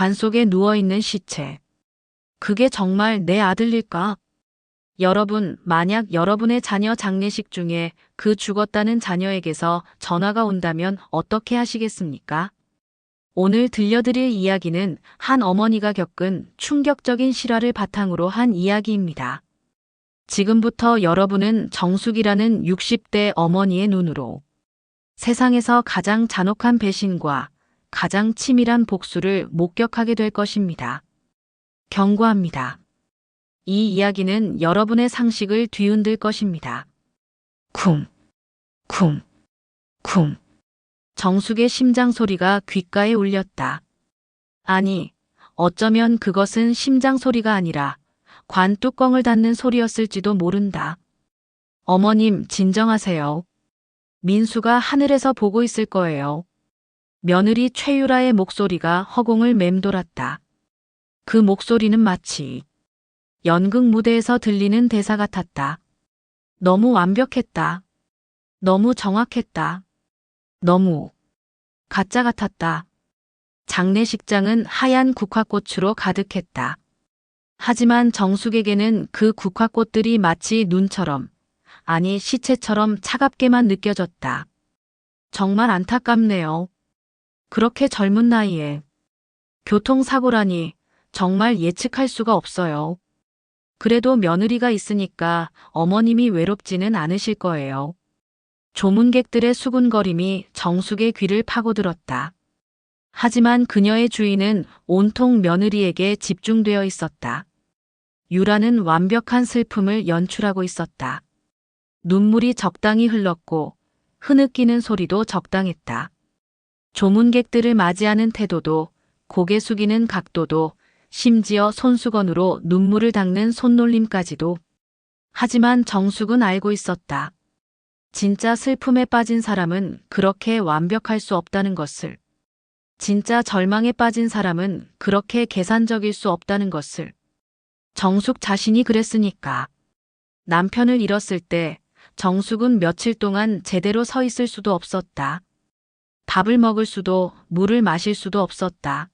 관 속에 누워있는 시체. 그게 정말 내 아들일까? 여러분, 만약 여러분의 자녀 장례식 중에 그 죽었다는 자녀에게서 전화가 온다면 어떻게 하시겠습니까? 오늘 들려드릴 이야기는 한 어머니가 겪은 충격적인 실화를 바탕으로 한 이야기입니다. 지금부터 여러분은 정숙이라는 60대 어머니의 눈으로 세상에서 가장 잔혹한 배신과 가장 치밀한 복수를 목격하게 될 것입니다. 경고합니다. 이 이야기는 여러분의 상식을 뒤흔들 것입니다. 쿵, 쿵, 쿵. 정숙의 심장 소리가 귓가에 울렸다. 아니, 어쩌면 그것은 심장 소리가 아니라 관 뚜껑을 닫는 소리였을지도 모른다. 어머님, 진정하세요. 민수가 하늘에서 보고 있을 거예요. 며느리 최유라의 목소리가 허공을 맴돌았다. 그 목소리는 마치 연극 무대에서 들리는 대사 같았다. 너무 완벽했다. 너무 정확했다. 너무 가짜 같았다. 장례식장은 하얀 국화꽃으로 가득했다. 하지만 정숙에게는 그 국화꽃들이 마치 눈처럼, 아니 시체처럼 차갑게만 느껴졌다. 정말 안타깝네요. 그렇게 젊은 나이에 교통사고라니 정말 예측할 수가 없어요. 그래도 며느리가 있으니까 어머님이 외롭지는 않으실 거예요. 조문객들의 수군거림이 정숙의 귀를 파고들었다. 하지만 그녀의 주의는 온통 며느리에게 집중되어 있었다. 유라는 완벽한 슬픔을 연출하고 있었다. 눈물이 적당히 흘렀고 흐느끼는 소리도 적당했다. 조문객들을 맞이하는 태도도 고개 숙이는 각도도 심지어 손수건으로 눈물을 닦는 손놀림까지도. 하지만 정숙은 알고 있었다. 진짜 슬픔에 빠진 사람은 그렇게 완벽할 수 없다는 것을. 진짜 절망에 빠진 사람은 그렇게 계산적일 수 없다는 것을. 정숙 자신이 그랬으니까. 남편을 잃었을 때 정숙은 며칠 동안 제대로 서 있을 수도 없었다. 밥을 먹을 수도 물을 마실 수도 없었다.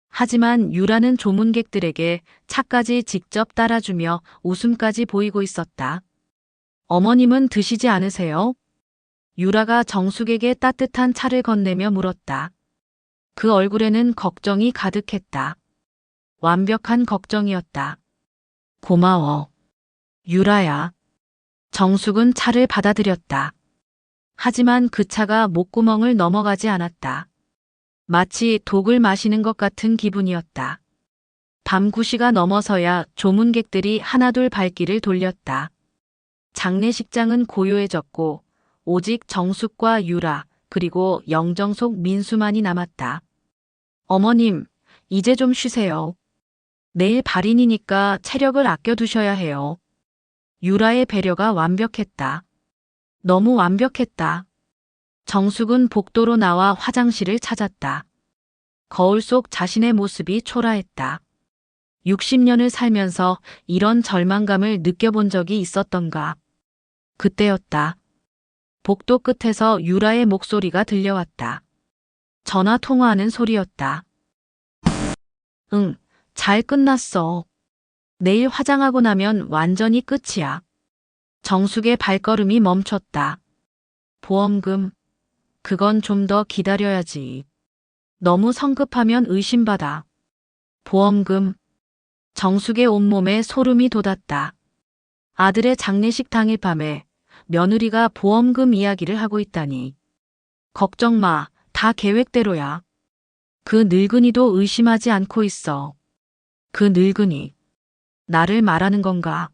하지만 유라는 조문객들에게 차까지 직접 따라주며 웃음까지 보이고 있었다. 어머님은 드시지 않으세요? 유라가 정숙에게 따뜻한 차를 건네며 물었다. 그 얼굴에는 걱정이 가득했다. 완벽한 걱정이었다. 고마워. 유라야. 정숙은 차를 받아들였다. 하지만 그 차가 목구멍을 넘어가지 않았다. 마치 독을 마시는 것 같은 기분이었다. 밤 9시가 넘어서야 조문객들이 하나둘 발길을 돌렸다. 장례식장은 고요해졌고 오직 정숙과 유라 그리고 영정속 민수만이 남았다. 어머님, 이제 좀 쉬세요. 내일 발인이니까 체력을 아껴두셔야 해요. 유라의 배려가 완벽했다. 너무 완벽했다. 정숙은 복도로 나와 화장실을 찾았다. 거울 속 자신의 모습이 초라했다. 60년을 살면서 이런 절망감을 느껴본 적이 있었던가. 그때였다. 복도 끝에서 유라의 목소리가 들려왔다. 전화 통화하는 소리였다. 응, 잘 끝났어. 내일 화장하고 나면 완전히 끝이야. 정숙의 발걸음이 멈췄다. 보험금. 그건 좀 더 기다려야지. 너무 성급하면 의심받아. 보험금. 정숙의 온몸에 소름이 돋았다. 아들의 장례식 당일 밤에 며느리가 보험금 이야기를 하고 있다니. 걱정 마, 다 계획대로야. 그 늙은이도 의심하지 않고 있어. 그 늙은이. 나를 말하는 건가?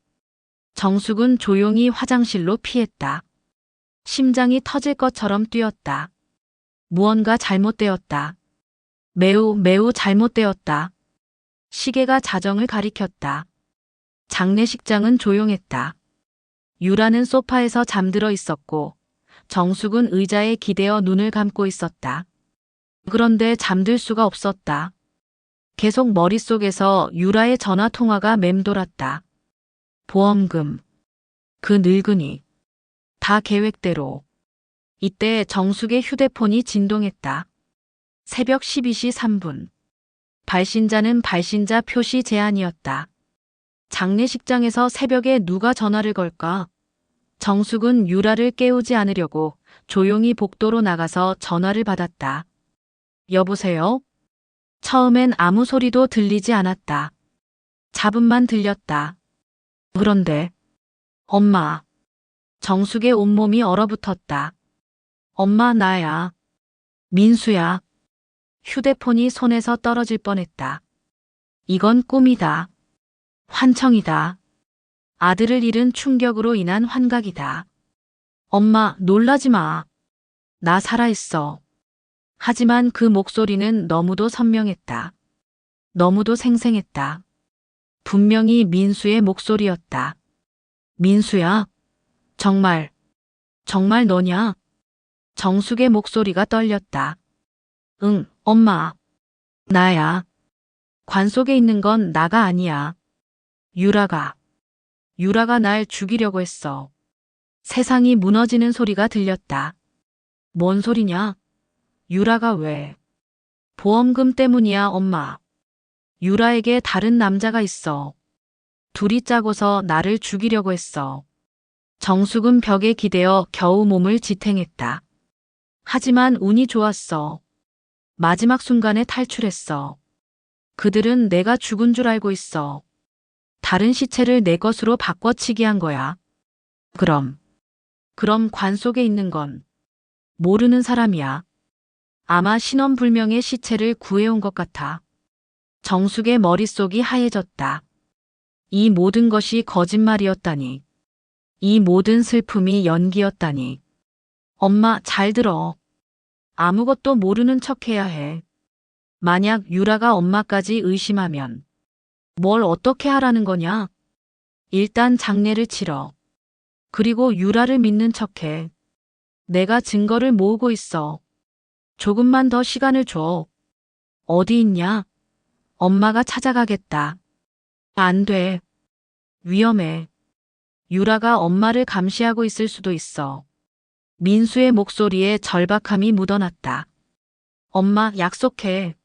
정숙은 조용히 화장실로 피했다. 심장이 터질 것처럼 뛰었다. 무언가 잘못되었다. 매우 잘못되었다. 시계가 자정을 가리켰다. 장례식장은 조용했다. 유라는 소파에서 잠들어 있었고 정숙은 의자에 기대어 눈을 감고 있었다. 그런데 잠들 수가 없었다. 계속 머릿속에서 유라의 전화 통화가 맴돌았다. 보험금. 그 늙은이. 다 계획대로. 이때 정숙의 휴대폰이 진동했다. 새벽 12시 3분. 발신자는 발신자 표시 제한이었다. 장례식장에서 새벽에 누가 전화를 걸까? 정숙은 유라를 깨우지 않으려고 조용히 복도로 나가서 전화를 받았다. 여보세요? 처음엔 아무 소리도 들리지 않았다. 잡음만 들렸다. 그런데 엄마. 정숙의 온몸이 얼어붙었다. 엄마, 나야. 민수야. 휴대폰이 손에서 떨어질 뻔했다. 이건 꿈이다. 환청이다. 아들을 잃은 충격으로 인한 환각이다. 엄마, 놀라지 마. 나 살아있어. 하지만 그 목소리는 너무도 선명했다. 너무도 생생했다. 분명히 민수의 목소리였다. 민수야? 정말 너냐? 정숙의 목소리가 떨렸다. 응, 엄마. 나야. 관 속에 있는 건 나가 아니야. 유라가 날 죽이려고 했어. 세상이 무너지는 소리가 들렸다. 뭔 소리냐? 유라가 왜? 보험금 때문이야, 엄마. 유라에게 다른 남자가 있어. 둘이 짜고서 나를 죽이려고 했어. 정숙은 벽에 기대어 겨우 몸을 지탱했다. 하지만 운이 좋았어. 마지막 순간에 탈출했어. 그들은 내가 죽은 줄 알고 있어. 다른 시체를 내 것으로 바꿔치기 한 거야. 그럼 관 속에 있는 건 모르는 사람이야. 아마 신원불명의 시체를 구해온 것 같아. 정숙의 머릿속이 하얘졌다. 이 모든 것이 거짓말이었다니. 이 모든 슬픔이 연기였다니. 엄마, 잘 들어. 아무것도 모르는 척해야 해. 만약 유라가 엄마까지 의심하면 뭘 어떻게 하라는 거냐? 일단 장례를 치러. 그리고 유라를 믿는 척해. 내가 증거를 모으고 있어. 조금만 더 시간을 줘. 어디 있냐? 엄마가 찾아가겠다. 안 돼. 위험해. 유라가 엄마를 감시하고 있을 수도 있어. 민수의 목소리에 절박함이 묻어났다. 엄마, 약속해.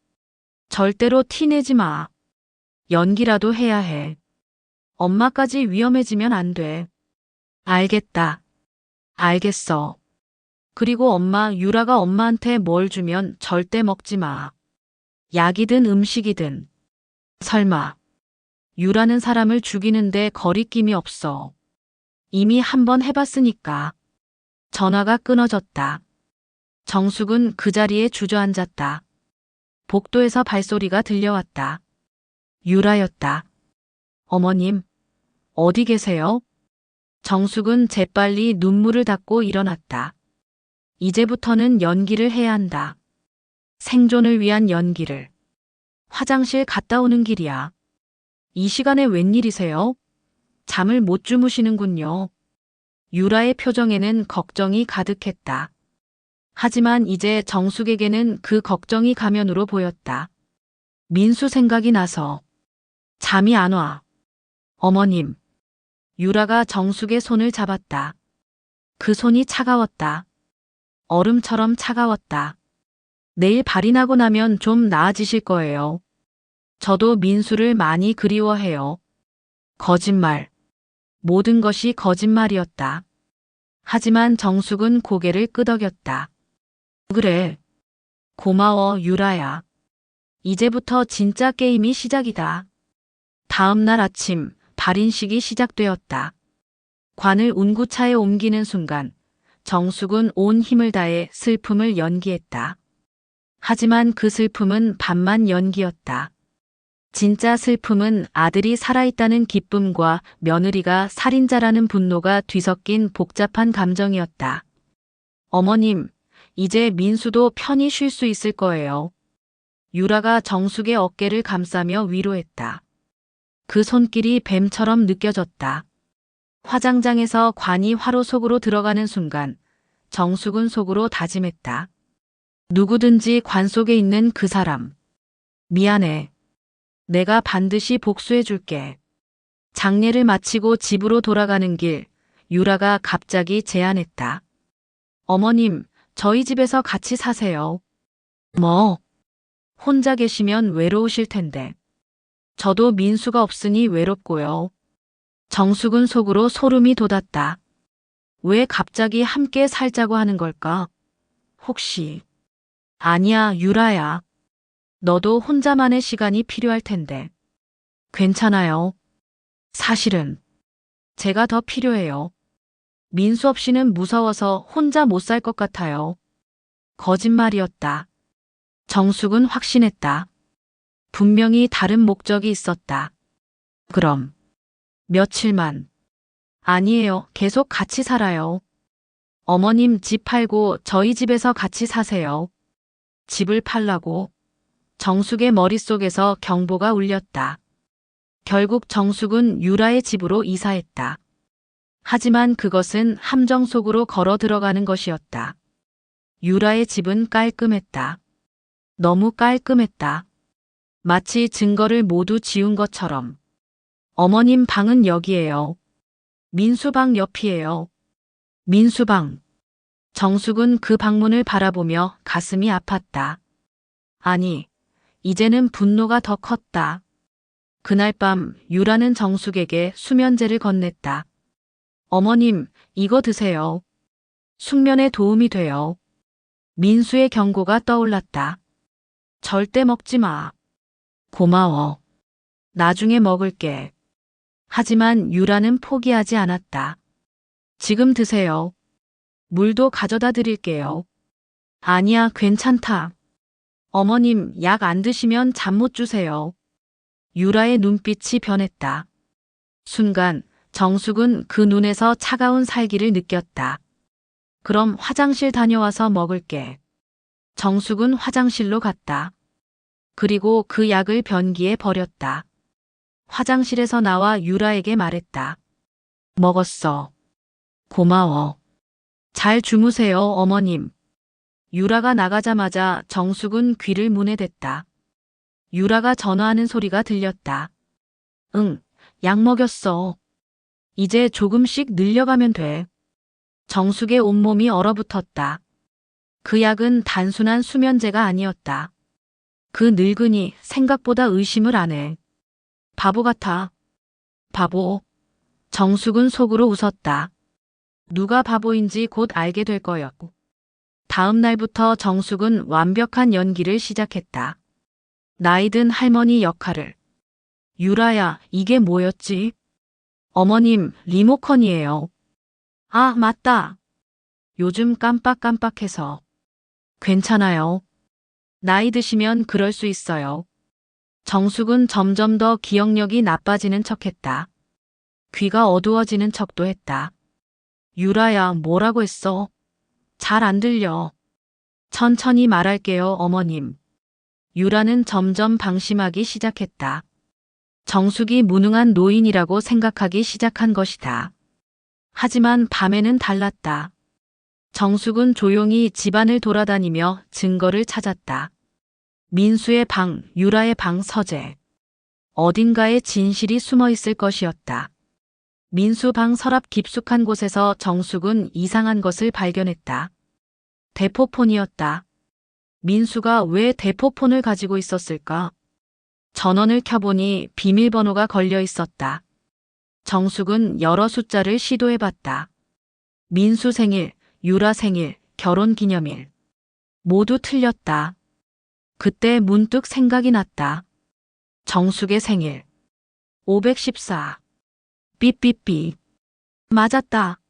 절대로 티내지 마. 연기라도 해야 해. 엄마까지 위험해지면 안 돼. 알겠다. 알겠어. 그리고 엄마, 유라가 엄마한테 뭘 주면 절대 먹지 마. 약이든 음식이든. 설마. 유라는 사람을 죽이는데 거리낌이 없어. 이미 한 번 해봤으니까. 전화가 끊어졌다. 정숙은 그 자리에 주저앉았다. 복도에서 발소리가 들려왔다. 유라였다. 어머님, 어디 계세요? 정숙은 재빨리 눈물을 닦고 일어났다. 이제부터는 연기를 해야 한다. 생존을 위한 연기를. 화장실 갔다 오는 길이야. 이 시간에 웬일이세요? 잠을 못 주무시는군요. 유라의 표정에는 걱정이 가득했다. 하지만 이제 정숙에게는 그 걱정이 가면으로 보였다. 민수 생각이 나서 잠이 안 와. 어머님. 유라가 정숙의 손을 잡았다. 그 손이 차가웠다. 얼음처럼 차가웠다. 내일 발이 나고 나면 좀 나아지실 거예요. 저도 민수를 많이 그리워해요. 거짓말. 모든 것이 거짓말이었다. 하지만 정숙은 고개를 끄덕였다. 그래. 고마워, 유라야. 이제부터 진짜 게임이 시작이다. 다음 날 아침, 발인식이 시작되었다. 관을 운구차에 옮기는 순간, 정숙은 온 힘을 다해 슬픔을 연기했다. 하지만 그 슬픔은 반만 연기였다. 진짜 슬픔은 아들이 살아있다는 기쁨과 며느리가 살인자라는 분노가 뒤섞인 복잡한 감정이었다. 어머님, 이제 민수도 편히 쉴 수 있을 거예요. 유라가 정숙의 어깨를 감싸며 위로했다. 그 손길이 뱀처럼 느껴졌다. 화장장에서 관이 화로 속으로 들어가는 순간 정숙은 속으로 다짐했다. 누구든지 관 속에 있는 그 사람. 미안해. 내가 반드시 복수해 줄게. 장례를 마치고 집으로 돌아가는 길, 유라가 갑자기 제안했다. 어머님, 저희 집에서 같이 사세요. 뭐? 혼자 계시면 외로우실 텐데. 저도 민수가 없으니 외롭고요. 정숙은 속으로 소름이 돋았다. 왜 갑자기 함께 살자고 하는 걸까? 혹시. 아니야, 유라야. 너도 혼자만의 시간이 필요할 텐데. 괜찮아요. 사실은 제가 더 필요해요. 민수 없이는 무서워서 혼자 못 살 것 같아요. 거짓말이었다. 정숙은 확신했다. 분명히 다른 목적이 있었다. 그럼 며칠만. 아니에요. 계속 같이 살아요. 어머님 집 팔고 저희 집에서 같이 사세요. 집을 팔라고. 정숙의 머릿속에서 경보가 울렸다. 결국 정숙은 유라의 집으로 이사했다. 하지만 그것은 함정 속으로 걸어 들어가는 것이었다. 유라의 집은 깔끔했다. 너무 깔끔했다. 마치 증거를 모두 지운 것처럼. 어머님 방은 여기예요. 민수방 옆이에요. 민수방. 정숙은 그 방문을 바라보며 가슴이 아팠다. 아니, 이제는 분노가 더 컸다. 그날 밤 유라는 정숙에게 수면제를 건넸다. 어머님, 이거 드세요. 숙면에 도움이 돼요. 민수의 경고가 떠올랐다. 절대 먹지 마. 고마워. 나중에 먹을게. 하지만 유라는 포기하지 않았다. 지금 드세요. 물도 가져다 드릴게요. 아니야, 괜찮다. 어머님, 약 안 드시면 잠 못 주세요. 유라의 눈빛이 변했다. 순간 정숙은 그 눈에서 차가운 살기를 느꼈다. 그럼 화장실 다녀와서 먹을게. 정숙은 화장실로 갔다. 그리고 그 약을 변기에 버렸다. 화장실에서 나와 유라에게 말했다. 먹었어. 고마워. 잘 주무세요, 어머님. 유라가 나가자마자 정숙은 귀를 문에 댔다. 유라가 전화하는 소리가 들렸다. 응, 약 먹였어. 이제 조금씩 늘려가면 돼. 정숙의 온몸이 얼어붙었다. 그 약은 단순한 수면제가 아니었다. 그 늙은이 생각보다 의심을 안 해. 바보 같아. 바보. 정숙은 속으로 웃었다. 누가 바보인지 곧 알게 될 거였고. 다음 날부터 정숙은 완벽한 연기를 시작했다. 나이든 할머니 역할을. 유라야, 이게 뭐였지? 어머님, 리모컨이에요. 아, 맞다. 요즘 깜빡깜빡해서. 괜찮아요. 나이 드시면 그럴 수 있어요. 정숙은 점점 더 기억력이 나빠지는 척했다. 귀가 어두워지는 척도 했다. 유라야, 뭐라고 했어? 잘 안 들려. 천천히 말할게요, 어머님. 유라는 점점 방심하기 시작했다. 정숙이 무능한 노인이라고 생각하기 시작한 것이다. 하지만 밤에는 달랐다. 정숙은 조용히 집안을 돌아다니며 증거를 찾았다. 민수의 방, 유라의 방 서재. 어딘가에 진실이 숨어 있을 것이었다. 민수 방 서랍 깊숙한 곳에서 정숙은 이상한 것을 발견했다. 대포폰이었다. 민수가 왜 대포폰을 가지고 있었을까? 전원을 켜보니 비밀번호가 걸려 있었다. 정숙은 여러 숫자를 시도해봤다. 민수 생일, 유라 생일, 결혼 기념일. 모두 틀렸다. 그때 문득 생각이 났다. 정숙의 생일. 514. 삐삐삐. 맞았다.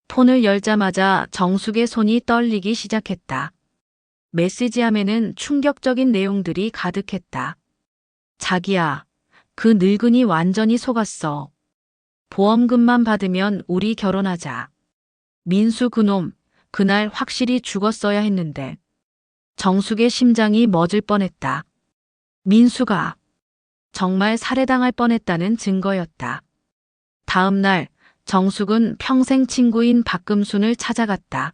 폰을 열자마자 정숙의 손이 떨리기 시작했다. 메시지함에는 충격적인 내용들이 가득했다. 자기야, 그 늙은이 완전히 속았어. 보험금만 받으면 우리 결혼하자. 민수 그놈, 그날 확실히 죽었어야 했는데. 정숙의 심장이 멎을 뻔했다. 민수가 정말 살해당할 뻔했다는 증거였다. 다음 날 정숙은 평생 친구인 박금순을 찾아갔다.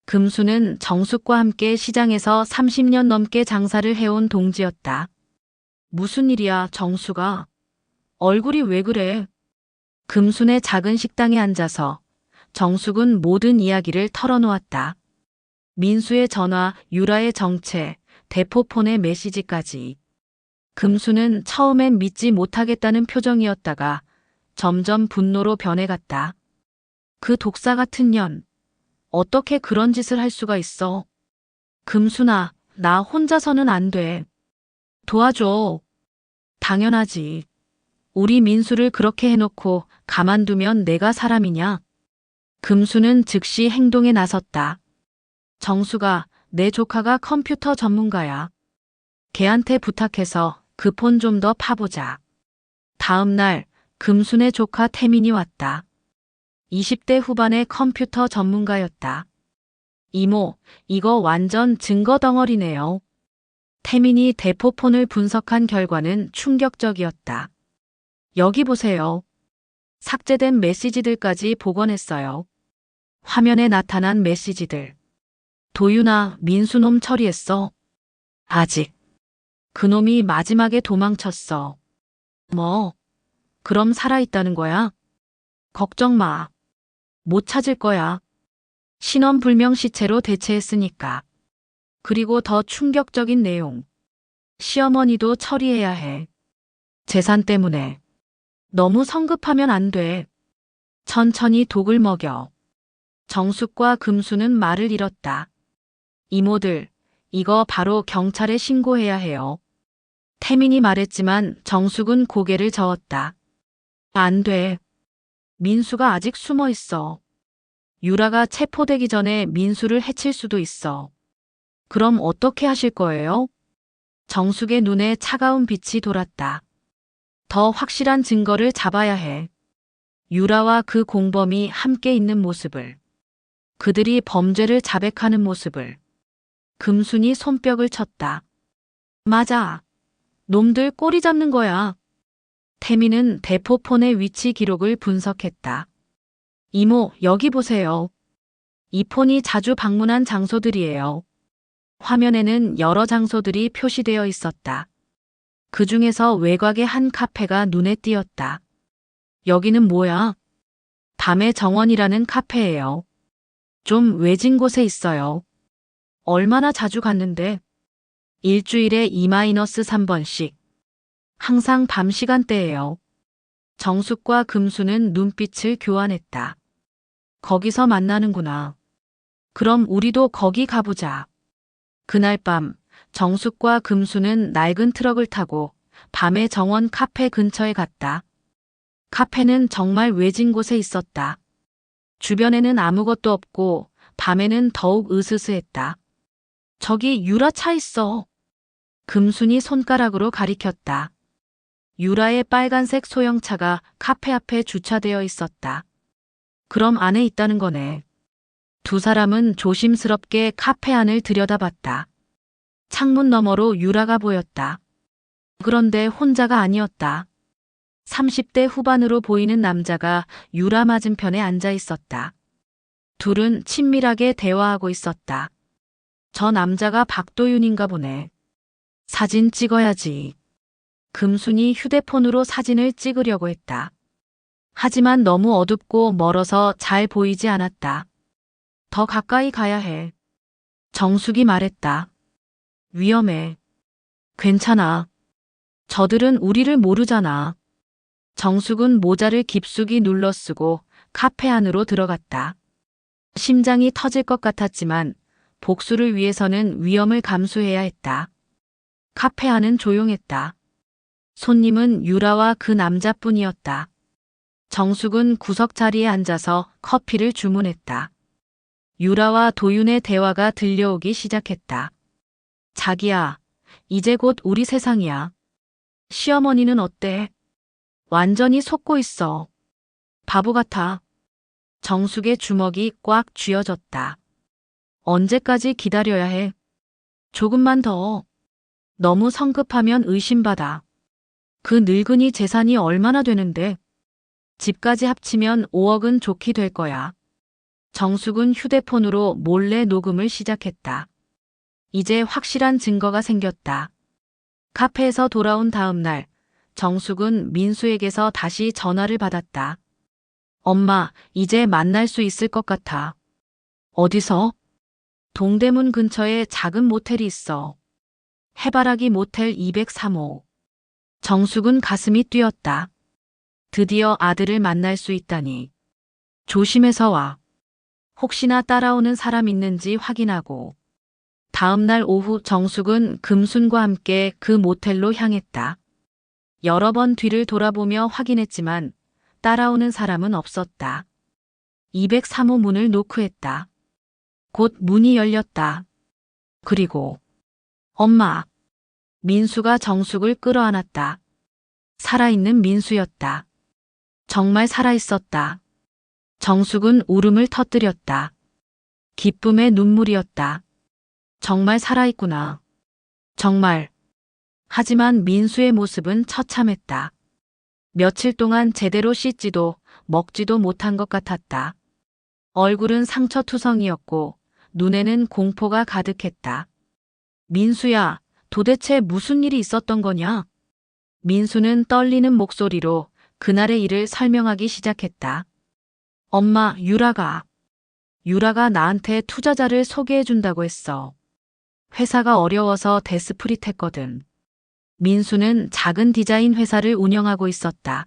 금순은 정숙과 함께 시장에서 30년 넘게 장사를 해온 동지였다. 무슨 일이야, 정숙아? 얼굴이 왜 그래? 금순의 작은 식당에 앉아서 정숙은 모든 이야기를 털어놓았다. 민수의 전화, 유라의 정체, 대포폰의 메시지까지. 금수는 처음엔 믿지 못하겠다는 표정이었다가 점점 분노로 변해갔다. 그 독사 같은 년. 어떻게 그런 짓을 할 수가 있어? 금순아, 나 혼자서는 안 돼. 도와줘. 당연하지. 우리 민수를 그렇게 해놓고 가만두면 내가 사람이냐? 금수는 즉시 행동에 나섰다. 정수가, 내 조카가 컴퓨터 전문가야. 걔한테 부탁해서 그 폰 좀 더 파보자. 다음 날 금순의 조카 태민이 왔다. 20대 후반의 컴퓨터 전문가였다. 이모, 이거 완전 증거 덩어리네요. 태민이 대포폰을 분석한 결과는 충격적이었다. 여기 보세요. 삭제된 메시지들까지 복원했어요. 화면에 나타난 메시지들. 도윤아, 민수놈 처리했어. 아직. 그놈이 마지막에 도망쳤어. 뭐? 그럼 살아있다는 거야? 걱정 마. 못 찾을 거야. 신원불명 시체로 대체했으니까. 그리고 더 충격적인 내용. 시어머니도 처리해야 해. 재산 때문에. 너무 성급하면 안 돼. 천천히 독을 먹여. 정숙과 금수는 말을 잃었다. 이모들, 이거 바로 경찰에 신고해야 해요. 태민이 말했지만 정숙은 고개를 저었다. 안 돼. 민수가 아직 숨어 있어. 유라가 체포되기 전에 민수를 해칠 수도 있어. 그럼 어떻게 하실 거예요? 정숙의 눈에 차가운 빛이 돌았다. 더 확실한 증거를 잡아야 해. 유라와 그 공범이 함께 있는 모습을. 그들이 범죄를 자백하는 모습을. 금순이 손뼉을 쳤다. 맞아. 놈들 꼬리 잡는 거야. 태민은 대포폰의 위치 기록을 분석했다. 이모, 여기 보세요. 이 폰이 자주 방문한 장소들이에요. 화면에는 여러 장소들이 표시되어 있었다. 그 중에서 외곽의 한 카페가 눈에 띄었다. 여기는 뭐야? 밤의 정원이라는 카페예요. 좀 외진 곳에 있어요. 얼마나 자주 갔는데? 일주일에 2-3번씩. 항상 밤 시간대예요. 정숙과 금수는 눈빛을 교환했다. 거기서 만나는구나. 그럼 우리도 거기 가보자. 그날 밤 정숙과 금수는 낡은 트럭을 타고 밤의 정원 카페 근처에 갔다. 카페는 정말 외진 곳에 있었다. 주변에는 아무것도 없고 밤에는 더욱 으스스했다. 저기 유라 차 있어. 금순이 손가락으로 가리켰다. 유라의 빨간색 소형차가 카페 앞에 주차되어 있었다. 그럼 안에 있다는 거네. 두 사람은 조심스럽게 카페 안을 들여다봤다. 창문 너머로 유라가 보였다. 그런데 혼자가 아니었다. 30대 후반으로 보이는 남자가 유라 맞은편에 앉아 있었다. 둘은 친밀하게 대화하고 있었다. 저 남자가 박도윤인가 보네. 사진 찍어야지. 금순이 휴대폰으로 사진을 찍으려고 했다. 하지만 너무 어둡고 멀어서 잘 보이지 않았다. 더 가까이 가야 해. 정숙이 말했다. 위험해. 괜찮아. 저들은 우리를 모르잖아. 정숙은 모자를 깊숙이 눌러 쓰고 카페 안으로 들어갔다. 심장이 터질 것 같았지만 복수를 위해서는 위험을 감수해야 했다. 카페 안은 조용했다. 손님은 유라와 그 남자뿐이었다. 정숙은 구석 자리에 앉아서 커피를 주문했다. 유라와 도윤의 대화가 들려오기 시작했다. 자기야, 이제 곧 우리 세상이야. 시어머니는 어때? 완전히 속고 있어. 바보 같아. 정숙의 주먹이 꽉 쥐어졌다. 언제까지 기다려야 해? 조금만 더. 너무 성급하면 의심받아. 그 늙은이 재산이 얼마나 되는데? 집까지 합치면 5억은 좋게 될 거야. 정숙은 휴대폰으로 몰래 녹음을 시작했다. 이제 확실한 증거가 생겼다. 카페에서 돌아온 다음 날, 정숙은 민수에게서 다시 전화를 받았다. 엄마, 이제 만날 수 있을 것 같아. 어디서? 동대문 근처에 작은 모텔이 있어. 해바라기 모텔 203호. 정숙은 가슴이 뛰었다. 드디어 아들을 만날 수 있다니. 조심해서 와. 혹시나 따라오는 사람 있는지 확인하고. 다음 날 오후 정숙은 금순과 함께 그 모텔로 향했다. 여러 번 뒤를 돌아보며 확인했지만 따라오는 사람은 없었다. 203호 문을 노크했다. 곧 문이 열렸다. 그리고 엄마. 민수가 정숙을 끌어안았다. 살아있는 민수였다. 정말 살아있었다. 정숙은 울음을 터뜨렸다. 기쁨의 눈물이었다. 정말 살아있구나. 정말. 하지만 민수의 모습은 처참했다. 며칠 동안 제대로 씻지도 먹지도 못한 것 같았다. 얼굴은 상처투성이었고 눈에는 공포가 가득했다. 민수야, 도대체 무슨 일이 있었던 거냐? 민수는 떨리는 목소리로 그날의 일을 설명하기 시작했다. 엄마, 유라가 나한테 투자자를 소개해준다고 했어. 회사가 어려워서 데스프릿했거든. 민수는 작은 디자인 회사를 운영하고 있었다.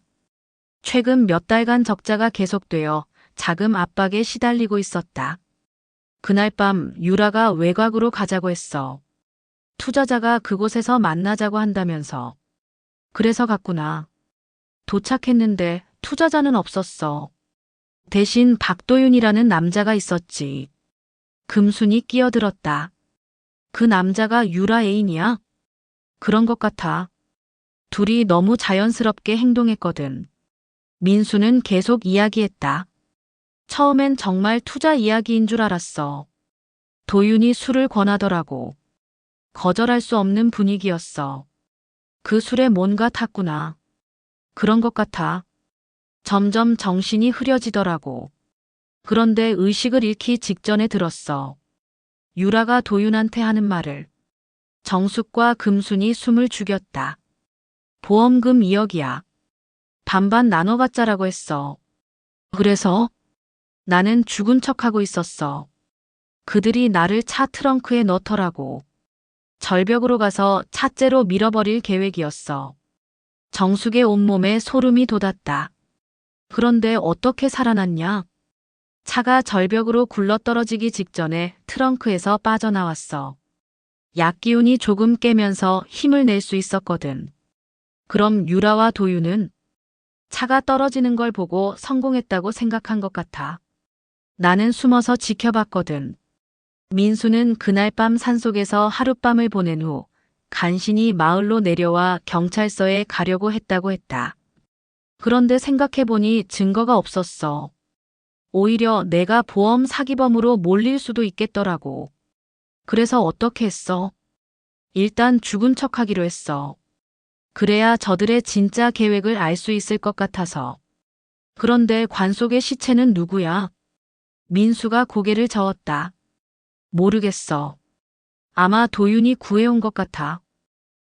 최근 몇 달간 적자가 계속되어 자금 압박에 시달리고 있었다. 그날 밤 유라가 외곽으로 가자고 했어. 투자자가 그곳에서 만나자고 한다면서. 그래서 갔구나. 도착했는데 투자자는 없었어. 대신 박도윤이라는 남자가 있었지. 금순이 끼어들었다. 그 남자가 유라 애인이야? 그런 것 같아. 둘이 너무 자연스럽게 행동했거든. 민수는 계속 이야기했다. 처음엔 정말 투자 이야기인 줄 알았어. 도윤이 술을 권하더라고. 거절할 수 없는 분위기였어. 그 술에 뭔가 탔구나. 그런 것 같아. 점점 정신이 흐려지더라고. 그런데 의식을 잃기 직전에 들었어. 유라가 도윤한테 하는 말을. 정숙과 금순이 숨을 죽였다. 보험금 2억이야. 반반 나눠 갖자라고 했어. 그래서 나는 죽은 척하고 있었어. 그들이 나를 차 트렁크에 넣더라고. 절벽으로 가서 차째로 밀어버릴 계획이었어. 정숙의 온몸에 소름이 돋았다. 그런데 어떻게 살아났냐? 차가 절벽으로 굴러떨어지기 직전에 트렁크에서 빠져나왔어. 약기운이 조금 깨면서 힘을 낼 수 있었거든. 그럼 유라와 도윤은 차가 떨어지는 걸 보고 성공했다고 생각한 것 같아. 나는 숨어서 지켜봤거든. 민수는 그날 밤 산속에서 하룻밤을 보낸 후 간신히 마을로 내려와 경찰서에 가려고 했다고 했다. 그런데 생각해보니 증거가 없었어. 오히려 내가 보험 사기범으로 몰릴 수도 있겠더라고. 그래서 어떻게 했어? 일단 죽은 척하기로 했어. 그래야 저들의 진짜 계획을 알 수 있을 것 같아서. 그런데 관 속의 시체는 누구야? 민수가 고개를 저었다. 모르겠어. 아마 도윤이 구해온 것 같아.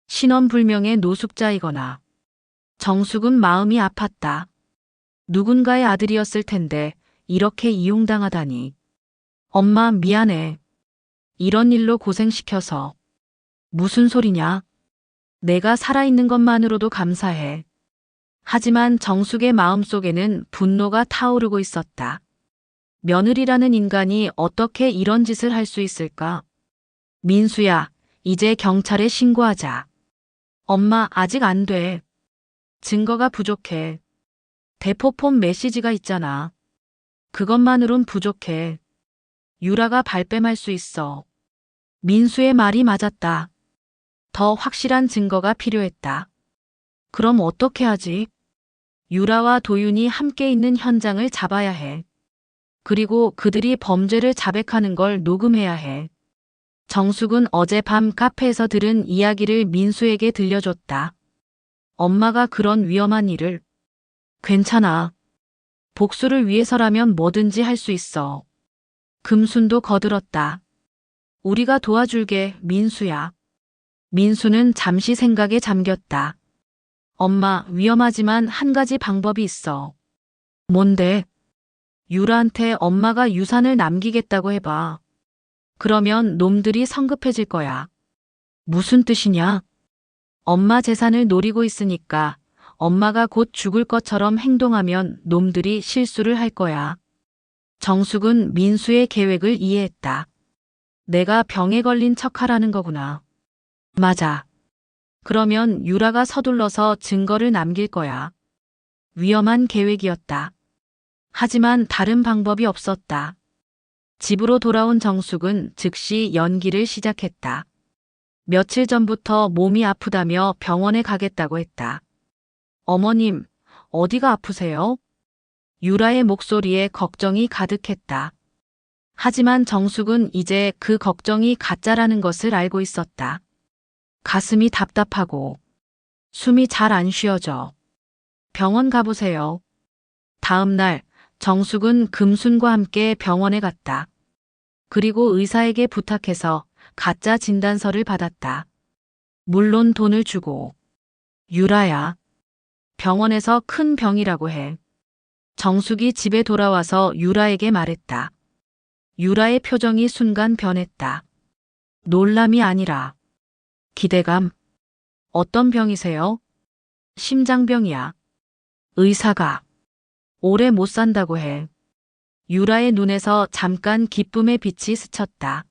신원불명의 노숙자이거나. 정숙은 마음이 아팠다. 누군가의 아들이었을 텐데 이렇게 이용당하다니. 엄마 미안해. 이런 일로 고생시켜서. 무슨 소리냐? 내가 살아있는 것만으로도 감사해. 하지만 정숙의 마음속에는 분노가 타오르고 있었다. 며느리라는 인간이 어떻게 이런 짓을 할 수 있을까? 민수야, 이제 경찰에 신고하자. 엄마, 아직 안 돼. 증거가 부족해. 대포폰 메시지가 있잖아. 그것만으론 부족해. 유라가 발뺌할 수 있어. 민수의 말이 맞았다. 더 확실한 증거가 필요했다. 그럼 어떻게 하지? 유라와 도윤이 함께 있는 현장을 잡아야 해. 그리고 그들이 범죄를 자백하는 걸 녹음해야 해. 정숙은 어젯밤 카페에서 들은 이야기를 민수에게 들려줬다. 엄마가 그런 위험한 일을. 괜찮아. 복수를 위해서라면 뭐든지 할 수 있어. 금순도 거들었다. 우리가 도와줄게, 민수야. 민수는 잠시 생각에 잠겼다. 엄마, 위험하지만 한 가지 방법이 있어. 뭔데? 유라한테 엄마가 유산을 남기겠다고 해봐. 그러면 놈들이 성급해질 거야. 무슨 뜻이냐? 엄마 재산을 노리고 있으니까 엄마가 곧 죽을 것처럼 행동하면 놈들이 실수를 할 거야. 정숙은 민수의 계획을 이해했다. 내가 병에 걸린 척하라는 거구나. 맞아. 그러면 유라가 서둘러서 증거를 남길 거야. 위험한 계획이었다. 하지만 다른 방법이 없었다. 집으로 돌아온 정숙은 즉시 연기를 시작했다. 며칠 전부터 몸이 아프다며 병원에 가겠다고 했다. 어머님, 어디가 아프세요? 유라의 목소리에 걱정이 가득했다. 하지만 정숙은 이제 그 걱정이 가짜라는 것을 알고 있었다. 가슴이 답답하고 숨이 잘 안 쉬어져. 병원 가보세요. 다음 날 정숙은 금순과 함께 병원에 갔다. 그리고 의사에게 부탁해서 가짜 진단서를 받았다. 물론 돈을 주고. 유라야, 병원에서 큰 병이라고 해. 정숙이 집에 돌아와서 유라에게 말했다. 유라의 표정이 순간 변했다. 놀람이 아니라 기대감. 어떤 병이세요? 심장병이야. 의사가 오래 못 산다고 해. 유라의 눈에서 잠깐 기쁨의 빛이 스쳤다.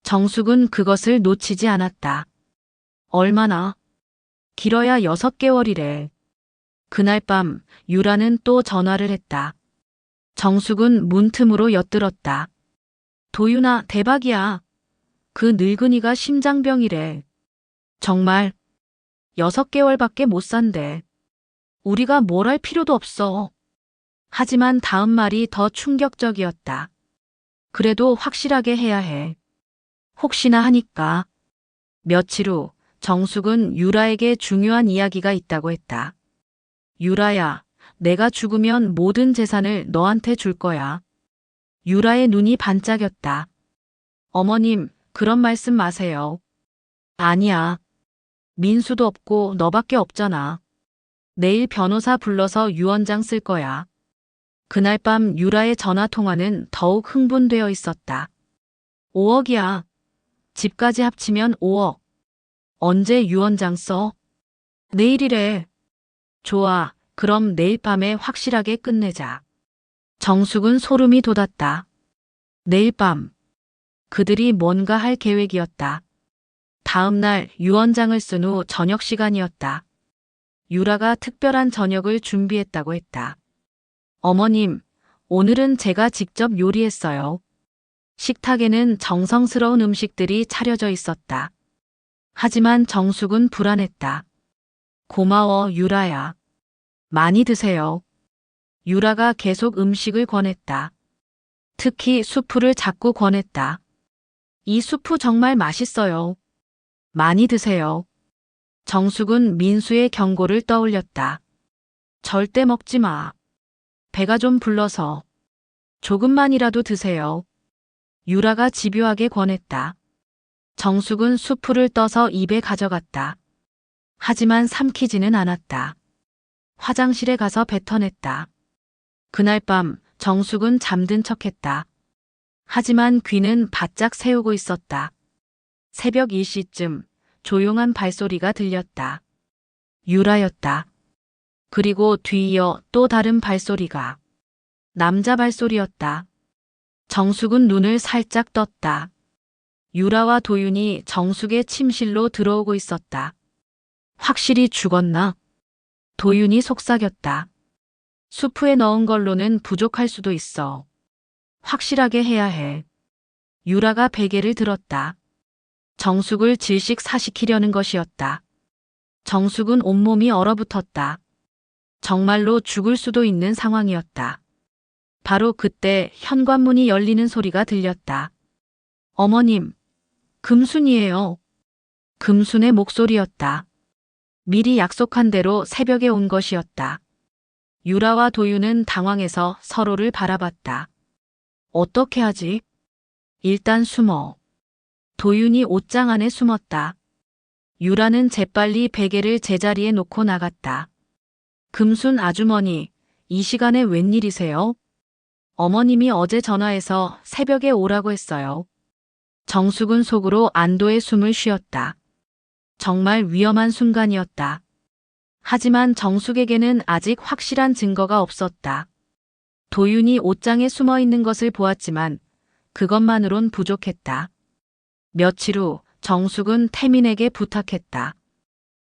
정숙은 그것을 놓치지 않았다. 얼마나? 길어야 6개월이래. 그날 밤 유라는 또 전화를 했다. 정숙은 문틈으로 엿들었다. 도윤아, 대박이야. 그 늙은이가 심장병이래. 정말 6개월밖에 못 산대. 우리가 뭘 할 필요도 없어. 하지만 다음 말이 더 충격적이었다. 그래도 확실하게 해야 해. 혹시나 하니까. 며칠 후 정숙은 유라에게 중요한 이야기가 있다고 했다. 유라야, 내가 죽으면 모든 재산을 너한테 줄 거야. 유라의 눈이 반짝였다. 어머님, 그런 말씀 마세요. 아니야. 민수도 없고 너밖에 없잖아. 내일 변호사 불러서 유언장 쓸 거야. 그날 밤 유라의 전화 통화는 더욱 흥분되어 있었다. 5억이야. 집까지 합치면 5억. 언제 유언장 써? 내일이래. 좋아. 그럼 내일 밤에 확실하게 끝내자. 정숙은 소름이 돋았다. 내일 밤. 그들이 뭔가 할 계획이었다. 다음 날 유언장을 쓴 후 저녁 시간이었다. 유라가 특별한 저녁을 준비했다고 했다. 어머님, 오늘은 제가 직접 요리했어요. 식탁에는 정성스러운 음식들이 차려져 있었다. 하지만 정숙은 불안했다. 고마워, 유라야. 많이 드세요. 유라가 계속 음식을 권했다. 특히 수프를 자꾸 권했다. 이 수프 정말 맛있어요. 많이 드세요. 정숙은 민수의 경고를 떠올렸다. 절대 먹지 마. 배가 좀 불러서. 조금만이라도 드세요. 유라가 집요하게 권했다. 정숙은 수프를 떠서 입에 가져갔다. 하지만 삼키지는 않았다. 화장실에 가서 뱉어냈다. 그날 밤 정숙은 잠든 척했다. 하지만 귀는 바짝 세우고 있었다. 새벽 1시쯤 조용한 발소리가 들렸다. 유라였다. 그리고 뒤이어 또 다른 발소리가. 남자 발소리였다. 정숙은 눈을 살짝 떴다. 유라와 도윤이 정숙의 침실로 들어오고 있었다. 확실히 죽었나? 도윤이 속삭였다. 수프에 넣은 걸로는 부족할 수도 있어. 확실하게 해야 해. 유라가 베개를 들었다. 정숙을 질식사시키려는 것이었다. 정숙은 온몸이 얼어붙었다. 정말로 죽을 수도 있는 상황이었다. 바로 그때 현관문이 열리는 소리가 들렸다. 어머님, 금순이에요. 금순의 목소리였다. 미리 약속한 대로 새벽에 온 것이었다. 유라와 도윤은 당황해서 서로를 바라봤다. 어떻게 하지? 일단 숨어. 도윤이 옷장 안에 숨었다. 유라는 재빨리 베개를 제자리에 놓고 나갔다. 금순 아주머니, 이 시간에 웬일이세요? 어머님이 어제 전화해서 새벽에 오라고 했어요. 정숙은 속으로 안도의 숨을 쉬었다. 정말 위험한 순간이었다. 하지만 정숙에게는 아직 확실한 증거가 없었다. 도윤이 옷장에 숨어 있는 것을 보았지만 그것만으론 부족했다. 며칠 후 정숙은 태민에게 부탁했다.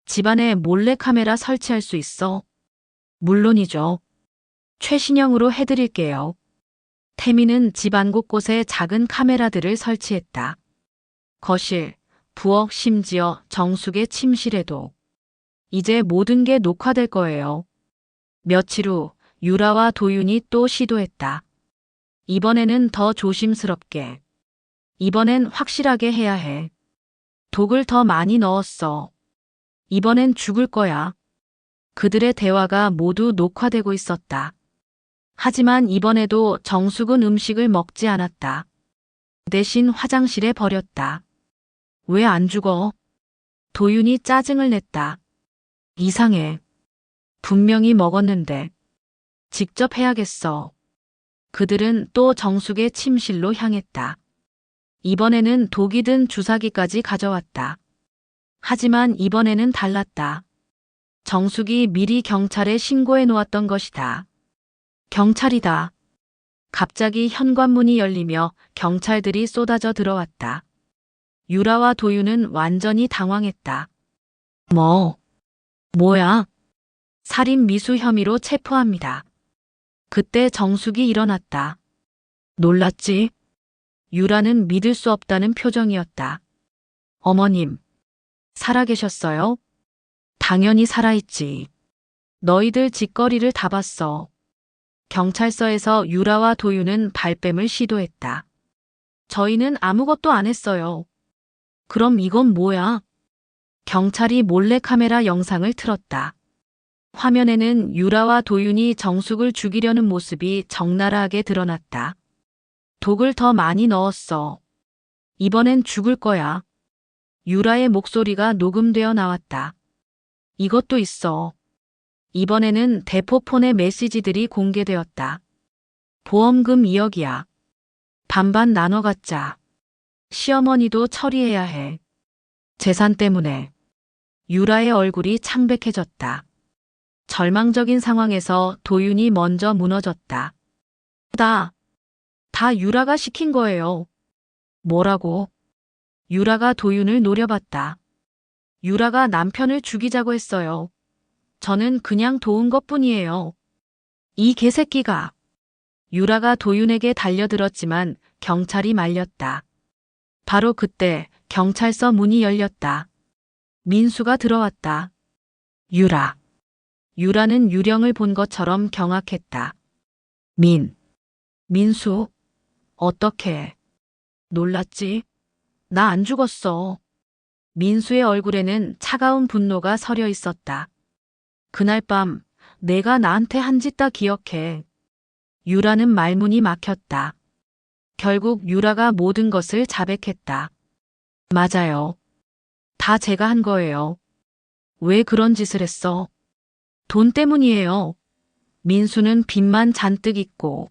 집안에 몰래카메라 설치할 수 있어? 물론이죠. 최신형으로 해드릴게요. 태민은 집안 곳곳에 작은 카메라들을 설치했다. 거실, 부엌, 심지어 정숙의 침실에도. 이제 모든 게 녹화될 거예요. 며칠 후 유라와 도윤이 또 시도했다. 이번에는 더 조심스럽게. 이번엔 확실하게 해야 해. 독을 더 많이 넣었어. 이번엔 죽을 거야. 그들의 대화가 모두 녹화되고 있었다. 하지만 이번에도 정숙은 음식을 먹지 않았다. 대신 화장실에 버렸다. 왜 안 죽어? 도윤이 짜증을 냈다. 이상해. 분명히 먹었는데. 직접 해야겠어. 그들은 또 정숙의 침실로 향했다. 이번에는 독이 든 주사기까지 가져왔다. 하지만 이번에는 달랐다. 정숙이 미리 경찰에 신고해 놓았던 것이다. 경찰이다. 갑자기 현관문이 열리며 경찰들이 쏟아져 들어왔다. 유라와 도윤은 완전히 당황했다. 뭐야? 살인 미수 혐의로 체포합니다. 그때 정숙이 일어났다. 놀랐지? 유라는 믿을 수 없다는 표정이었다. 어머님, 살아계셨어요? 당연히 살아있지. 너희들 짓거리를 다 봤어. 경찰서에서 유라와 도윤은 발뺌을 시도했다. 저희는 아무것도 안 했어요. 그럼 이건 뭐야? 경찰이 몰래카메라 영상을 틀었다. 화면에는 유라와 도윤이 정숙을 죽이려는 모습이 적나라하게 드러났다. 독을 더 많이 넣었어. 이번엔 죽을 거야. 유라의 목소리가 녹음되어 나왔다. 이것도 있어. 이번에는 대포폰의 메시지들이 공개되었다. 보험금 2억이야. 반반 나눠 갖자. 시어머니도 처리해야 해. 재산 때문에. 유라의 얼굴이 창백해졌다. 절망적인 상황에서 도윤이 먼저 무너졌다. 다 유라가 시킨 거예요. 뭐라고? 유라가 도윤을 노려봤다. 유라가 남편을 죽이자고 했어요. 저는 그냥 도운 것뿐이에요. 이 개새끼가. 유라가 도윤에게 달려들었지만 경찰이 말렸다. 바로 그때 경찰서 문이 열렸다. 민수가 들어왔다. 유라는 유령을 본 것처럼 경악했다. 민수, 어떡해. 놀랐지? 나 안 죽었어. 민수의 얼굴에는 차가운 분노가 서려 있었다. 그날 밤 내가 나한테 한 짓 다 기억해. 유라는 말문이 막혔다. 결국 유라가 모든 것을 자백했다. 맞아요. 다 제가 한 거예요. 왜 그런 짓을 했어? 돈 때문이에요. 민수는 빚만 잔뜩 있고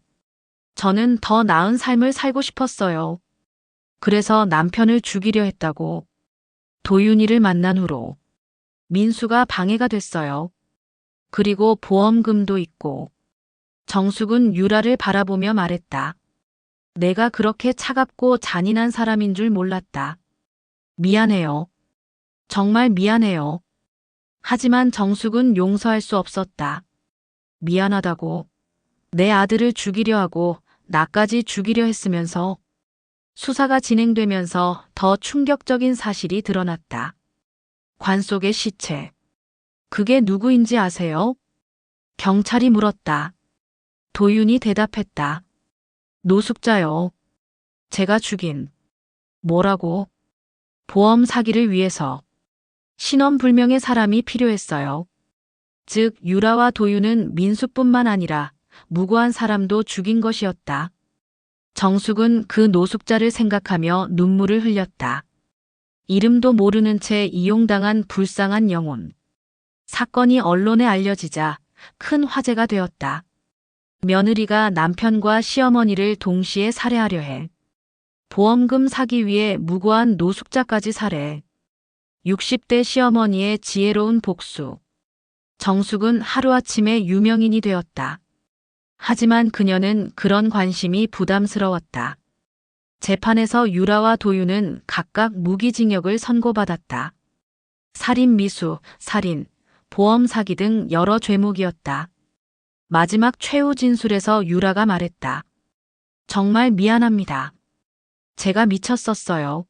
저는 더 나은 삶을 살고 싶었어요. 그래서 남편을 죽이려 했다고. 도윤이를 만난 후로 민수가 방해가 됐어요. 그리고 보험금도 있고. 정숙은 유라를 바라보며 말했다. 내가 그렇게 차갑고 잔인한 사람인 줄 몰랐다. 미안해요. 정말 미안해요. 하지만 정숙은 용서할 수 없었다. 미안하다고. 내 아들을 죽이려 하고 나까지 죽이려 했으면서. 수사가 진행되면서 더 충격적인 사실이 드러났다. 관 속의 시체. 그게 누구인지 아세요? 경찰이 물었다. 도윤이 대답했다. 노숙자요. 제가 죽인. 뭐라고? 보험 사기를 위해서. 신원불명의 사람이 필요했어요. 즉 유라와 도윤은 민수뿐만 아니라 무고한 사람도 죽인 것이었다. 정숙은 그 노숙자를 생각하며 눈물을 흘렸다. 이름도 모르는 채 이용당한 불쌍한 영혼. 사건이 언론에 알려지자 큰 화제가 되었다. 며느리가 남편과 시어머니를 동시에 살해하려 해. 보험금 사기 위해 무고한 노숙자까지 살해. 60대 시어머니의 지혜로운 복수. 정숙은 하루아침에 유명인이 되었다. 하지만 그녀는 그런 관심이 부담스러웠다. 재판에서 유라와 도유는 각각 무기징역을 선고받았다. 살인 미수, 살인, 보험 사기 등 여러 죄목이었다. 마지막 최후 진술에서 유라가 말했다. 정말 미안합니다. 제가 미쳤었어요.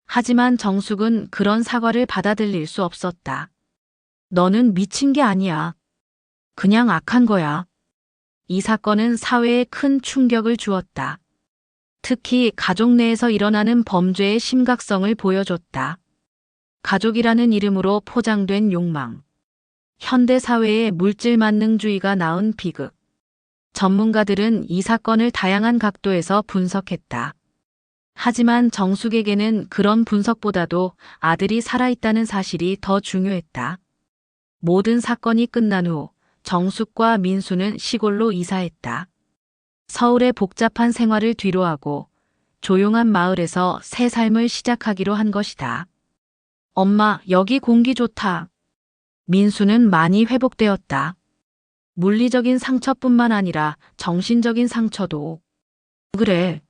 하지만 정숙은 그런 사과를 받아들일 수 없었다. 너는 미친 게 아니야. 그냥 악한 거야. 이 사건은 사회에 큰 충격을 주었다. 특히 가족 내에서 일어나는 범죄의 심각성을 보여줬다. 가족이라는 이름으로 포장된 욕망. 현대 사회의 물질 만능주의가 낳은 비극. 전문가들은 이 사건을 다양한 각도에서 분석했다. 하지만 정숙에게는 그런 분석보다도 아들이 살아있다는 사실이 더 중요했다. 모든 사건이 끝난 후 정숙과 민수는 시골로 이사했다. 서울의 복잡한 생활을 뒤로하고 조용한 마을에서 새 삶을 시작하기로 한 것이다. 엄마, 여기 공기 좋다. 민수는 많이 회복되었다. 물리적인 상처뿐만 아니라 정신적인 상처도. 그래.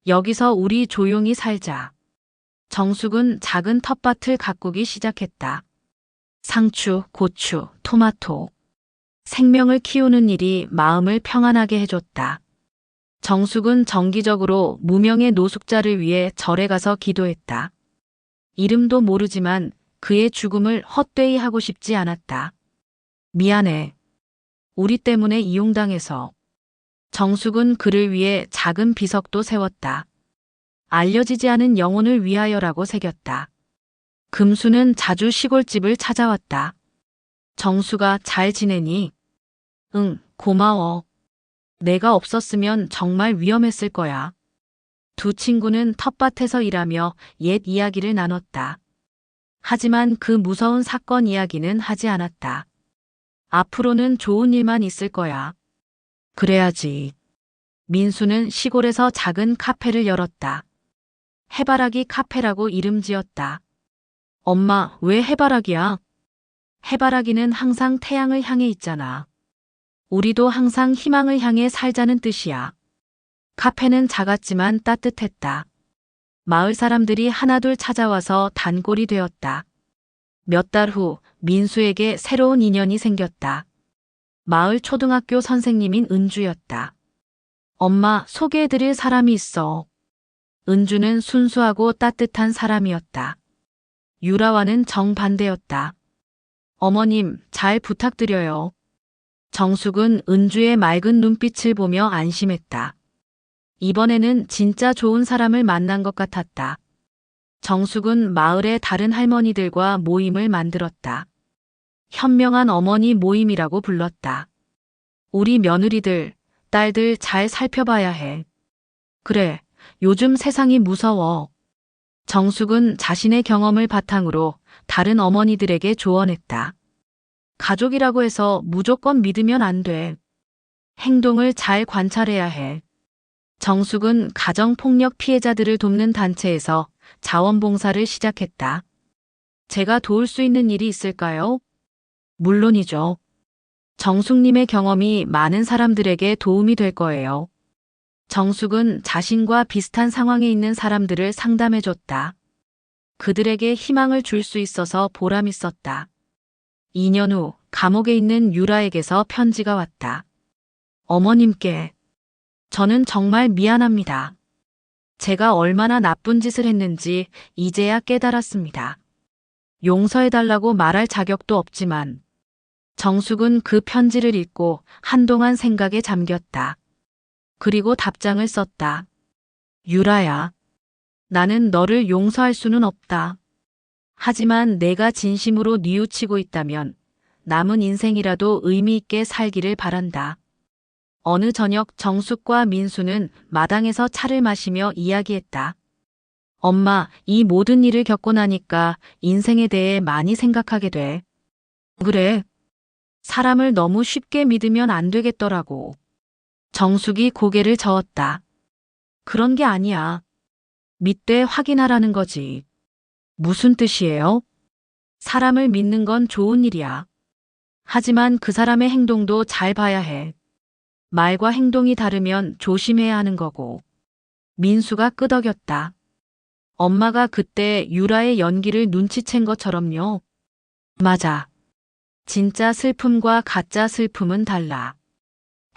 여기서 우리 조용히 살자. 정숙은 작은 텃밭을 가꾸기 시작했다. 상추, 고추, 토마토. 생명을 키우는 일이 마음을 평안하게 해줬다. 정숙은 정기적으로 무명의 노숙자를 위해 절에 가서 기도했다. 이름도 모르지만 그의 죽음을 헛되이 하고 싶지 않았다. 미안해. 우리 때문에 이용당해서. 정숙은 그를 위해 작은 비석도 세웠다. 알려지지 않은 영혼을 위하여라고 새겼다. 금수는 자주 시골집을 찾아왔다. 정수가 잘 지내니? 응, 고마워. 내가 없었으면 정말 위험했을 거야. 두 친구는 텃밭에서 일하며 옛 이야기를 나눴다. 하지만 그 무서운 사건 이야기는 하지 않았다. 앞으로는 좋은 일만 있을 거야. 그래야지. 민수는 시골에서 작은 카페를 열었다. 해바라기 카페라고 이름 지었다. 엄마, 왜 해바라기야? 해바라기는 항상 태양을 향해 있잖아. 우리도 항상 희망을 향해 살자는 뜻이야. 카페는 작았지만 따뜻했다. 마을 사람들이 하나둘 찾아와서 단골이 되었다. 몇 달 후 민수에게 새로운 인연이 생겼다. 마을 초등학교 선생님인 은주였다. 엄마, 소개해드릴 사람이 있어. 은주는 순수하고 따뜻한 사람이었다. 유라와는 정반대였다. 어머님, 잘 부탁드려요. 정숙은 은주의 맑은 눈빛을 보며 안심했다. 이번에는 진짜 좋은 사람을 만난 것 같았다. 정숙은 마을의 다른 할머니들과 모임을 만들었다. 현명한 어머니 모임이라고 불렀다. 우리 며느리들, 딸들 잘 살펴봐야 해. 그래, 요즘 세상이 무서워. 정숙은 자신의 경험을 바탕으로 다른 어머니들에게 조언했다. 가족이라고 해서 무조건 믿으면 안 돼. 행동을 잘 관찰해야 해. 정숙은 가정폭력 피해자들을 돕는 단체에서 자원봉사를 시작했다. 제가 도울 수 있는 일이 있을까요? 물론이죠. 정숙님의 경험이 많은 사람들에게 도움이 될 거예요. 정숙은 자신과 비슷한 상황에 있는 사람들을 상담해줬다. 그들에게 희망을 줄 수 있어서 보람있었다. 2년 후 감옥에 있는 유라에게서 편지가 왔다. 어머님께. 저는 정말 미안합니다. 제가 얼마나 나쁜 짓을 했는지 이제야 깨달았습니다. 용서해달라고 말할 자격도 없지만 정숙은 그 편지를 읽고 한동안 생각에 잠겼다. 그리고 답장을 썼다. 유라야, 나는 너를 용서할 수는 없다. 하지만 내가 진심으로 뉘우치고 있다면 남은 인생이라도 의미 있게 살기를 바란다. 어느 저녁 정숙과 민수는 마당에서 차를 마시며 이야기했다. 엄마, 이 모든 일을 겪고 나니까 인생에 대해 많이 생각하게 돼. 그래. 사람을 너무 쉽게 믿으면 안 되겠더라고. 정숙이 고개를 저었다. 그런 게 아니야. 믿되 확인하라는 거지. 무슨 뜻이에요? 사람을 믿는 건 좋은 일이야. 하지만 그 사람의 행동도 잘 봐야 해. 말과 행동이 다르면 조심해야 하는 거고. 민수가 끄덕였다. 엄마가 그때 유라의 연기를 눈치챈 것처럼요. 맞아. 진짜 슬픔과 가짜 슬픔은 달라.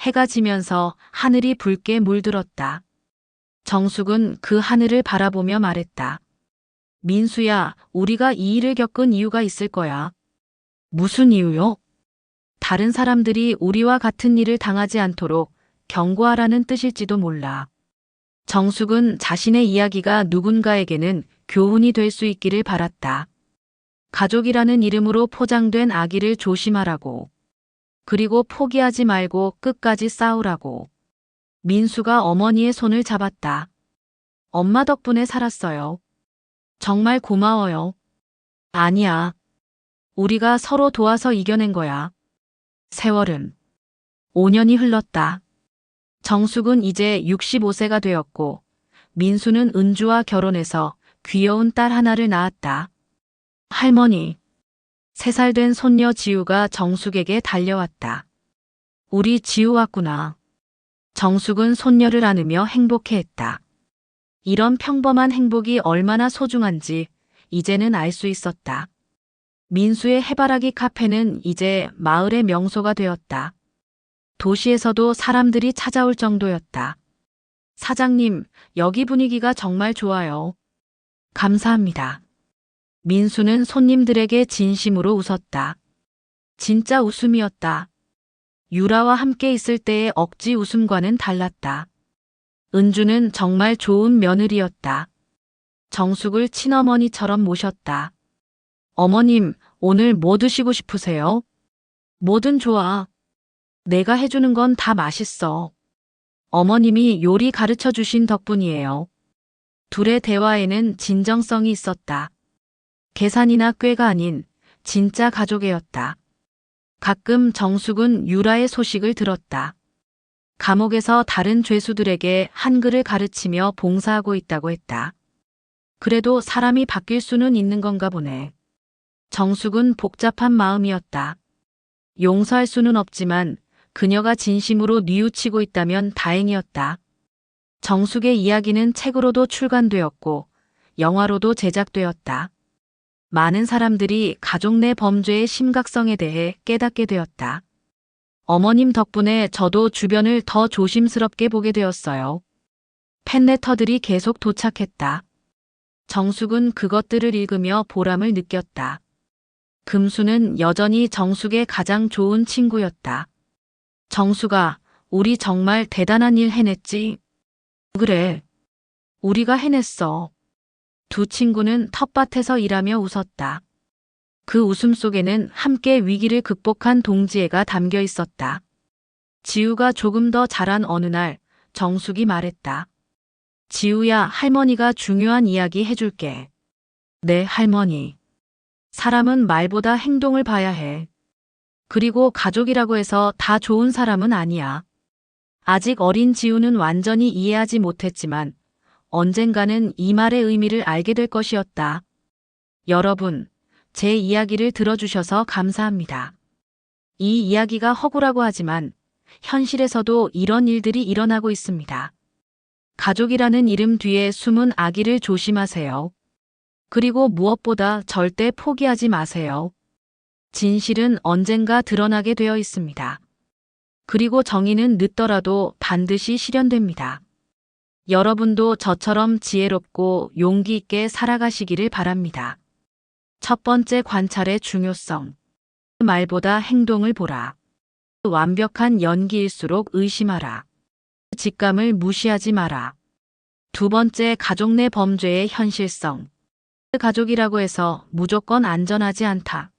해가 지면서 하늘이 붉게 물들었다. 정숙은 그 하늘을 바라보며 말했다. 민수야, 우리가 이 일을 겪은 이유가 있을 거야. 무슨 이유요? 다른 사람들이 우리와 같은 일을 당하지 않도록 경고하라는 뜻일지도 몰라. 정숙은 자신의 이야기가 누군가에게는 교훈이 될 수 있기를 바랐다. 가족이라는 이름으로 포장된 악의를 조심하라고. 그리고 포기하지 말고 끝까지 싸우라고. 민수가 어머니의 손을 잡았다. 엄마 덕분에 살았어요. 정말 고마워요. 아니야. 우리가 서로 도와서 이겨낸 거야. 세월은 5년이 흘렀다. 정숙은 이제 65세가 되었고 민수는 은주와 결혼해서 귀여운 딸 하나를 낳았다. 할머니, 3살 된 손녀 지우가 정숙에게 달려왔다. 우리 지우 왔구나. 정숙은 손녀를 안으며 행복해했다. 이런 평범한 행복이 얼마나 소중한지 이제는 알 수 있었다. 민수의 해바라기 카페는 이제 마을의 명소가 되었다. 도시에서도 사람들이 찾아올 정도였다. 사장님, 여기 분위기가 정말 좋아요. 감사합니다. 민수는 손님들에게 진심으로 웃었다. 진짜 웃음이었다. 유라와 함께 있을 때의 억지 웃음과는 달랐다. 은주는 정말 좋은 며느리였다. 정숙을 친어머니처럼 모셨다. 어머님, 오늘 뭐 드시고 싶으세요? 뭐든 좋아. 내가 해주는 건 다 맛있어. 어머님이 요리 가르쳐 주신 덕분이에요. 둘의 대화에는 진정성이 있었다. 계산이나 꾀가 아닌 진짜 가족애였다. 가끔 정숙은 유라의 소식을 들었다. 감옥에서 다른 죄수들에게 한글을 가르치며 봉사하고 있다고 했다. 그래도 사람이 바뀔 수는 있는 건가 보네. 정숙은 복잡한 마음이었다. 용서할 수는 없지만 그녀가 진심으로 뉘우치고 있다면 다행이었다. 정숙의 이야기는 책으로도 출간되었고 영화로도 제작되었다. 많은 사람들이 가족 내 범죄의 심각성에 대해 깨닫게 되었다. 어머님 덕분에 저도 주변을 더 조심스럽게 보게 되었어요. 팬레터들이 계속 도착했다. 정숙은 그것들을 읽으며 보람을 느꼈다. 금수는 여전히 정숙의 가장 좋은 친구였다. 정숙아, 우리 정말 대단한 일 해냈지? 그래. 우리가 해냈어. 두 친구는 텃밭에서 일하며 웃었다. 그 웃음 속에는 함께 위기를 극복한 동지애가 담겨 있었다. 지우가 조금 더 자란 어느 날 정숙이 말했다. 지우야, 할머니가 중요한 이야기 해줄게. 네, 할머니. 사람은 말보다 행동을 봐야 해. 그리고 가족이라고 해서 다 좋은 사람은 아니야. 아직 어린 지우는 완전히 이해하지 못했지만 언젠가는 이 말의 의미를 알게 될 것이었다. 여러분, 제 이야기를 들어주셔서 감사합니다. 이 이야기가 허구라고 하지만 현실에서도 이런 일들이 일어나고 있습니다. 가족이라는 이름 뒤에 숨은 악의를 조심하세요. 그리고 무엇보다 절대 포기하지 마세요. 진실은 언젠가 드러나게 되어 있습니다. 그리고 정의는 늦더라도 반드시 실현됩니다. 여러분도 저처럼 지혜롭고 용기 있게 살아가시기를 바랍니다. 첫 번째 관찰의 중요성. 말보다 행동을 보라. 완벽한 연기일수록 의심하라. 직감을 무시하지 마라. 두 번째, 가족 내 범죄의 현실성. 가족이라고 해서 무조건 안전하지 않다.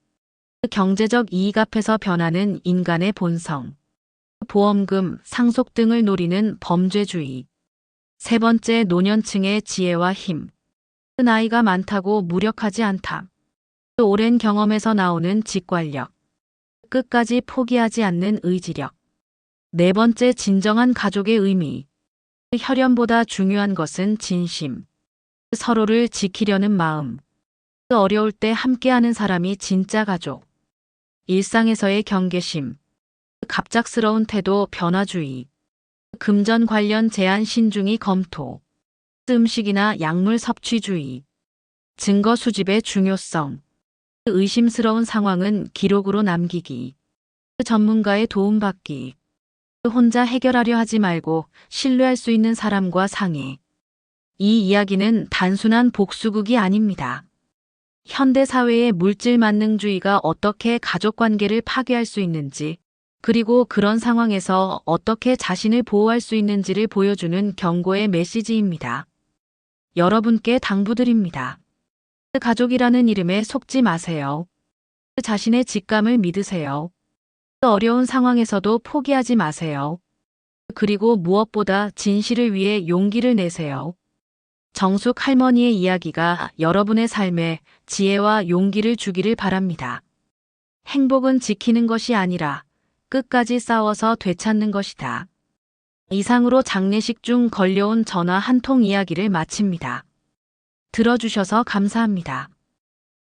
경제적 이익 앞에서 변하는 인간의 본성. 보험금, 상속 등을 노리는 범죄주의. 세 번째, 노년층의 지혜와 힘. 나이가 많다고 무력하지 않다. 오랜 경험에서 나오는 직관력. 끝까지 포기하지 않는 의지력. 네 번째, 진정한 가족의 의미. 혈연보다 중요한 것은 진심. 서로를 지키려는 마음. 어려울 때 함께하는 사람이 진짜 가족. 일상에서의 경계심, 갑작스러운 태도 변화주의, 금전 관련 제한 신중히 검토, 음식이나 약물 섭취주의, 증거 수집의 중요성, 의심스러운 상황은 기록으로 남기기, 전문가의 도움받기, 혼자 해결하려 하지 말고 신뢰할 수 있는 사람과 상의. 이 이야기는 단순한 복수극이 아닙니다. 현대 사회의 물질 만능주의가 어떻게 가족 관계를 파괴할 수 있는지, 그리고 그런 상황에서 어떻게 자신을 보호할 수 있는지를 보여주는 경고의 메시지입니다. 여러분께 당부드립니다. 가족이라는 이름에 속지 마세요. 자신의 직감을 믿으세요. 어려운 상황에서도 포기하지 마세요. 그리고 무엇보다 진실을 위해 용기를 내세요. 정숙 할머니의 이야기가 여러분의 삶에 지혜와 용기를 주기를 바랍니다. 행복은 지키는 것이 아니라 끝까지 싸워서 되찾는 것이다. 이상으로 장례식 중 걸려온 전화 한 통 이야기를 마칩니다. 들어주셔서 감사합니다.